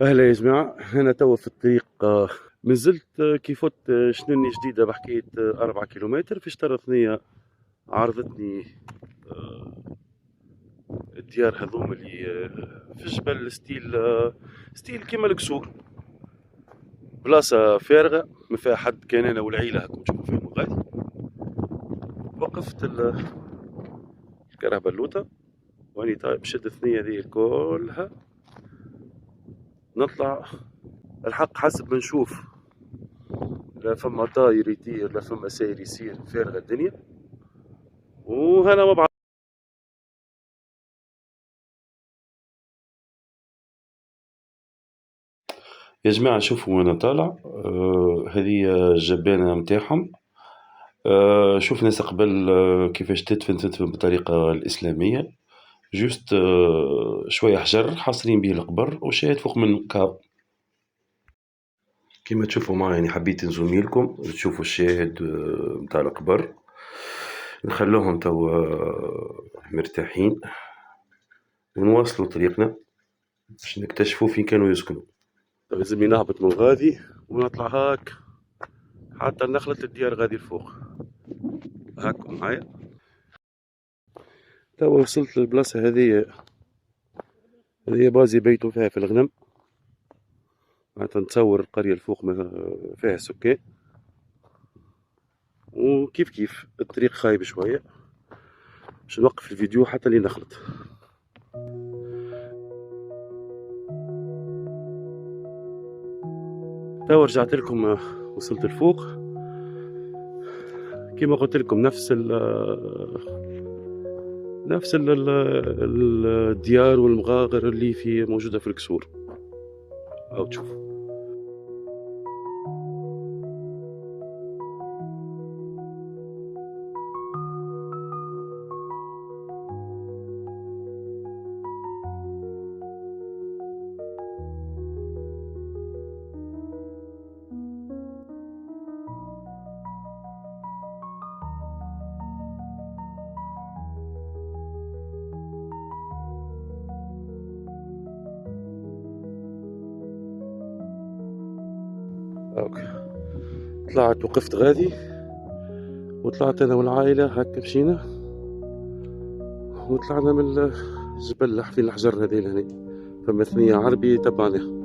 أهلا يا جماعة، أنا توا في الطريق. نزلت كي فوت شنني جديدة بحكاية 4 كيلومتر في شطرة ثنية. عرضتني الديار هذوما اللي في الجبل، ستيل كيما القصور. بلاصة فارغة ما فيها حد، كان أنا والعيلة هاكم تشوفوا فيهم غادي. وقفت الكرهبلوطة واني طايب شد الثنية ذي كلها نطلع. الحق حسب ما نشوف، لا فما طاير يطير لا فما ساير يسير، فارغة الدنيا. وهنا ما يا جماعة شوفوا وأنا طالع. هذه الجبانة متاعهم. شوف ناس قبل كيفاش تدفن بالطريقة الإسلامية. جوست شوية حجر حاصرين به القبر وشاهد فوق منه كاب. كيما تشوفوا معايا، يعني حبيت نزومي لكم تشوفوا الشاهد متاع القبر. نخلوهم تو مرتاحين ونواصلوا طريقنا باش نكتشفوا فين كانوا يسكنوا. لازمني نهبط من غادي ونطلع هاك حتى نخلط الديار غادي الفوق. هاكم معايا. توا وصلت للبلاصة هذه بازي بيتو فيها في الغنم. معناتها نتصور القرية الفوق ما فيها سكان. وكيف كيف الطريق خايب شوية، باش نوقف الفيديو حتى اللي نخلط. توا رجعت لكم. وصلت الفوق كيما قلت لكم، نفس الديار والمغاغر اللي في موجودة في الكسور. أو تشوف. أوكي. طلعت وقفت غادي، وطلعت أنا والعائلة هكا مشينا وطلعنا من الجبل حفين الحجر هذي لهنا. فما ثنية عربي تبعنا.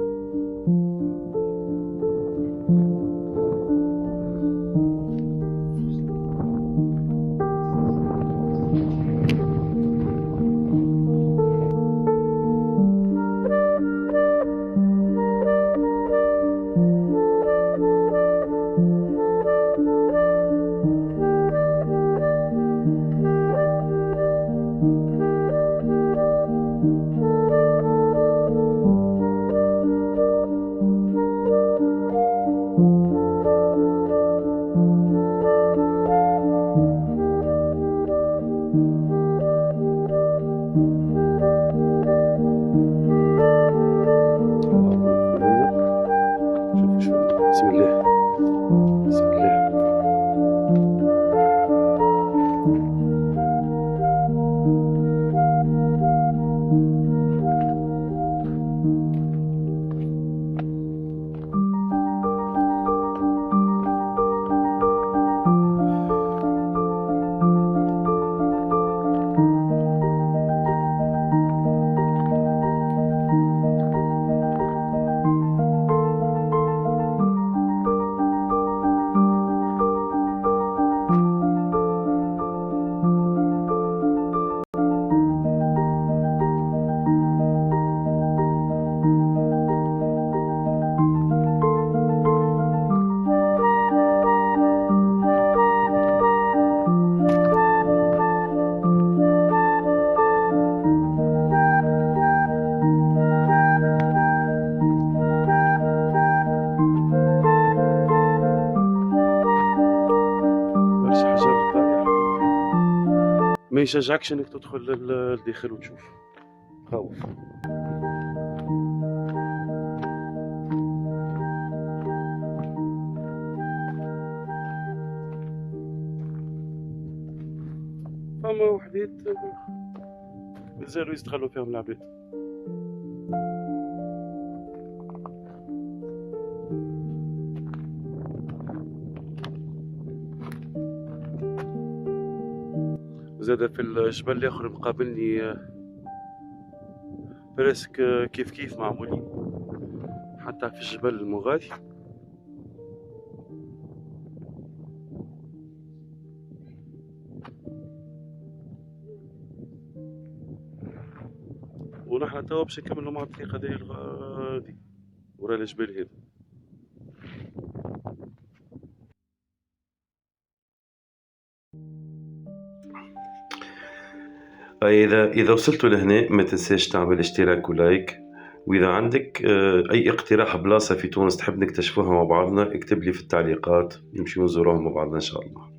شوفوا شوفوا، بسم الله بسم الله. برشا حجر طالع، ما يشجعكش انك تدخل للداخل وتشوف، خوف. فما وحدات مازالوا يستغلوا فيهم العباد. وزادة في الجبل الآخر مقابلني بريسك كيف كيف معمولين حتى في الجبل المغادي. ونحن توا باش نكملو مع الطريق هذايا الغادي ورا الجبال هذا. إذا وصلتوا لهنا ما تنساش تعمل اشتراك ولايك، وإذا عندك أي اقتراح بلاصة في تونس تحب نكتشفوها مع بعضنا اكتب لي في التعليقات نمشي نزوروها مع بعضنا إن شاء الله.